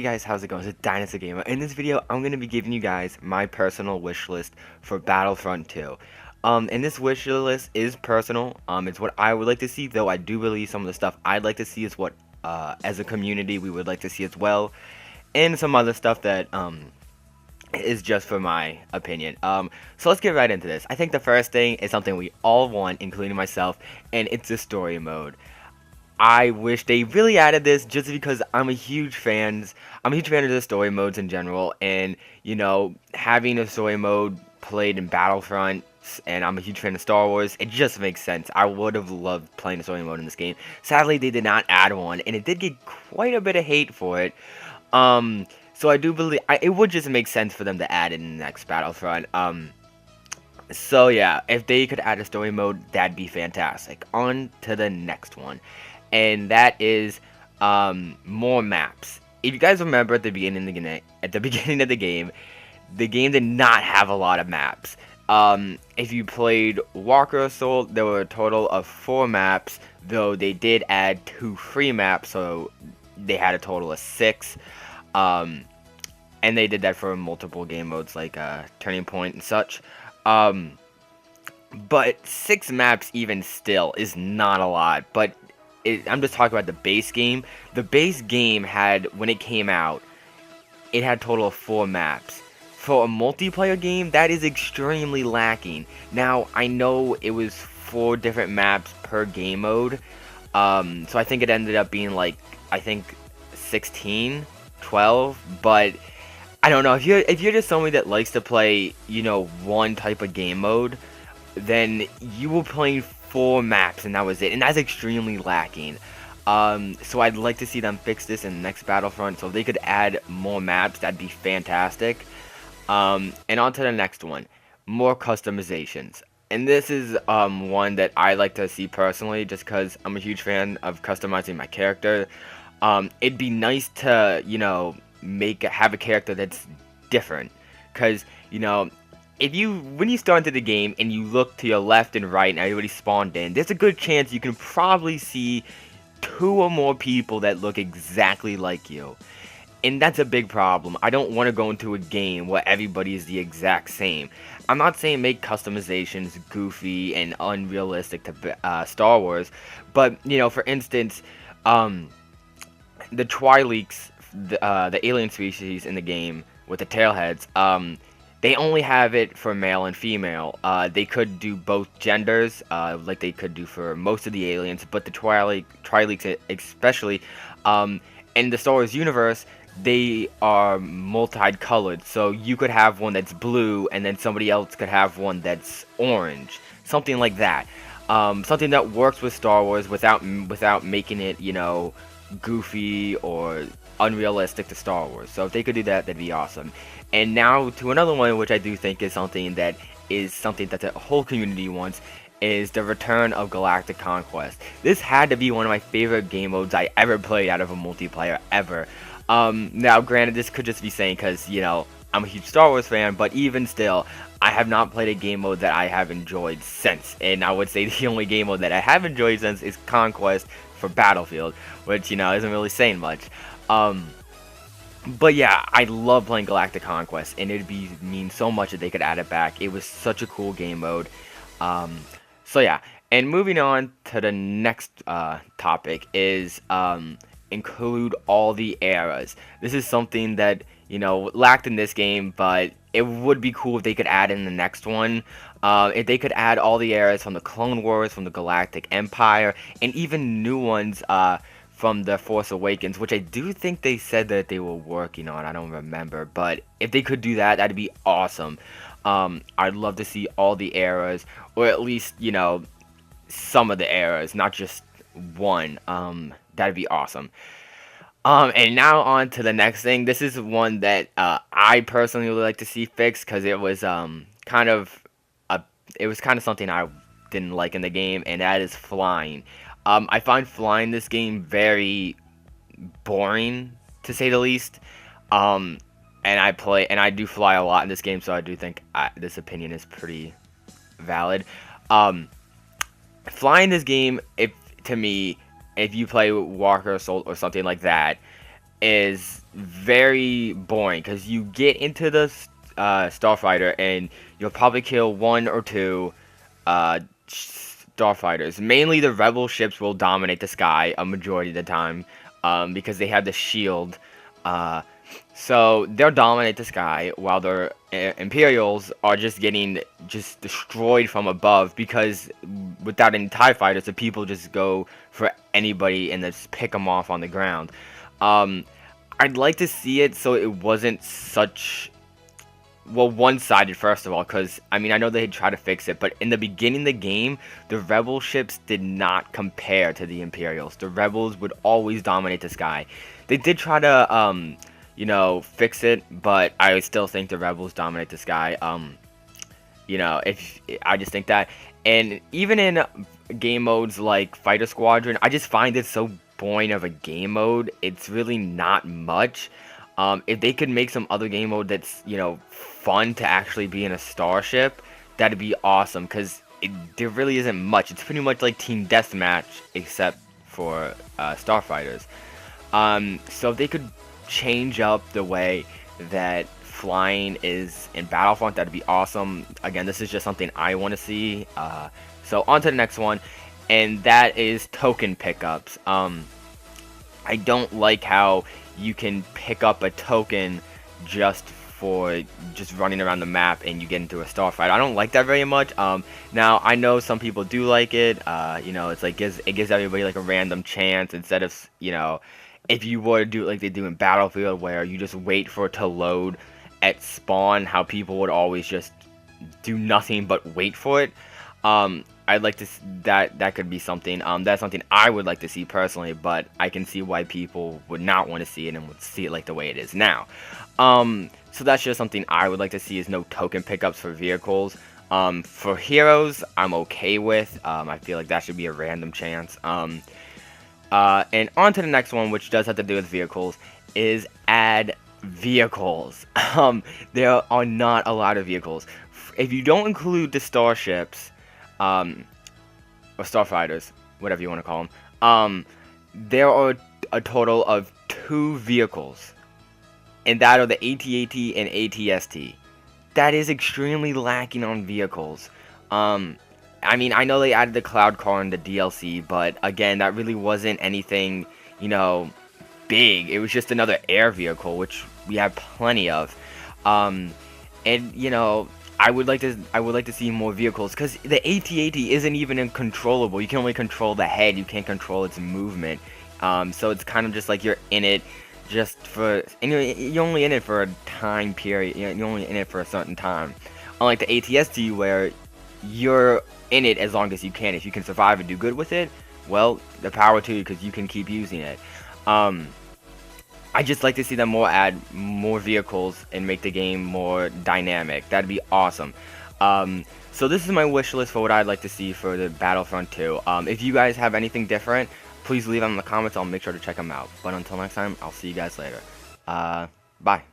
guys, how's it going? It's Dinosaur Gamer. In this video, I'm going to be giving you guys my personal wish list for Battlefront 2. And this wish list is personal. It's what I would like to see, though I do believe some of the stuff I'd like to see is what, as a community, we would like to see as well. And some other stuff that, is just for my opinion. So let's get right into this. I think the first thing is something we all want, including myself, and it's the story mode. I wish they really added this just because I'm a huge fan of the story modes in general, and having a story mode played in Battlefront, and I'm a huge fan of Star Wars. It just makes sense. I would have loved playing a story mode in this game. Sadly, they did not add one, and it did get quite a bit of hate for it. So I do believe it would just make sense for them to add it in the next Battlefront. So yeah, if they could add a story mode, that'd be fantastic. On to the next one, and that is more maps. If you guys remember at the beginning of the game, the game did not have a lot of maps. If you played Walker Assault, there were a total of 4 maps, though they did add 2 free maps, so they had a total of 6. And they did that for multiple game modes like Turning Point and such. But 6 maps even still is not a lot. But I'm just talking about the base game. The base game had, when it came out, it had a total of 4 maps. For a multiplayer game, that is extremely lacking. Now, I know it was 4 different maps per game mode. So I think it ended up being like, 16, 12, but I don't know, if you're just somebody that likes to play, one type of game mode, then you were playing 4 maps and that was it, and that's extremely lacking. So I'd like to see them fix this in the next Battlefront, so if they could add more maps, that'd be fantastic. And on to the next one, more customizations. And this is one that I like to see personally, just because I'm a huge fan of customizing my character. It'd be nice to, have a character that's different, because when you start into the game and you look to your left and right and everybody spawned in, there's a good chance you can probably see 2 or more people that look exactly like you, and that's a big problem. I don't want to go into a game where everybody is the exact same. I'm not saying make customizations goofy and unrealistic to Star Wars, but for instance, the Twi'leks, the alien species in the game with the tailheads, they only have it for male and female. They could do both genders, like they could do for most of the aliens, but the Twi'leks especially, in the Star Wars universe, they are multicolored, so you could have one that's blue, and then somebody else could have one that's orange, something like that. Something that works with Star Wars without making it, goofy or unrealistic to Star Wars. So if they could do that, that'd be awesome. And now to another one, which I do think is something that the whole community wants, is the return of Galactic Conquest. This had to be one of my favorite game modes I ever played out of a multiplayer ever. Now granted, this could just be saying because, I'm a huge Star Wars fan, but even still, I have not played a game mode that I have enjoyed since. And I would say the only game mode that I have enjoyed since is Conquest for Battlefield, which, isn't really saying much. But yeah, I love playing Galactic Conquest, and it'd mean so much if they could add it back. It was such a cool game mode. So yeah, and moving on to the next topic is include all the eras. This is something that lacked in this game, but it would be cool if they could add in the next one. If they could add all the eras from the Clone Wars, from the Galactic Empire, and even new ones from the Force Awakens, which I do think they said that they were working on. I don't remember, but if they could do that, that'd be awesome. I'd love to see all the eras, or at least some of the eras, not just one. That'd be awesome. And now on to the next thing. This is one that I personally would like to see fixed, because it was kind of something I didn't like in the game, and that is flying. I find flying this game very boring, to say the least. And I do fly a lot in this game, so I do think this opinion is pretty valid. Flying this game, to me, if you play Walker Assault or something like that, is very boring because you get into the starfighter and you'll probably kill one or two starfighters. Mainly the rebel ships will dominate the sky a majority of the time because they have the shield. So they'll dominate the sky while their Imperials are just getting destroyed from above because without any TIE fighters, the people just go for anybody and just pick them off on the ground. I'd like to see it so it wasn't such, well, one-sided first of all, because I mean I know they try to fix it, but in the beginning of the game, the rebel ships did not compare to the Imperials. The rebels would always dominate the sky. They did try to you know, fix it, but I still think the rebels dominate the sky. You know, if I just think that, and even in game modes like Fighter Squadron, I just find it so boring of a game mode. It's really not much. If they could make some other game mode that's, you know, fun to actually be in a starship, that'd be awesome, because there really isn't much. It's pretty much like Team Deathmatch, except for starfighters. So if they could change up the way that flying is in Battlefront, that'd be awesome. Again, this is just something I want to see. So on to the next one, and that is token pickups. I don't like how you can pick up a token just for just running around the map and you get into a starfight. I don't like that very much. Now I know some people do like it. You know, it's like it gives everybody like a random chance instead of, you know, if you were to do it like they do in Battlefield, where you just wait for it to load at spawn, how people would always just do nothing but wait for it. I'd like to that could be something. That's something I would like to see personally, but I can see why people would not want to see it and would see it like the way it is now. So that's just something I would like to see, is no token pickups for vehicles. For heroes, I'm okay with. I feel like that should be a random chance. And on to the next one, which does have to do with vehicles, is add vehicles. There are not a lot of vehicles. If you don't include the starships, or starfighters, whatever you want to call them, there are a total of 2 vehicles, and that are the AT-AT and AT-ST. That is extremely lacking on vehicles. I mean, I know they added the cloud car in the DLC, but again, that really wasn't anything, you know, big. It was just another air vehicle, which we have plenty of. And you know, I would like to see more vehicles, because the AT-AT isn't even controllable. You can only control the head. You can't control its movement. So it's kind of just like you're in it just for, and you're only in it for a time period. You're only in it for a certain time. Unlike the AT-ST, where you're in it as long as you can. If you can survive and do good with it, well, the power to you, because you can keep using it. I just like to see them add more vehicles and make the game more dynamic. That'd be awesome. So this is my wish list for what I'd like to see for the Battlefront 2. If you guys have anything different, please leave them in the comments. I'll make sure to check them out. But until next time, I'll see you guys later. Bye.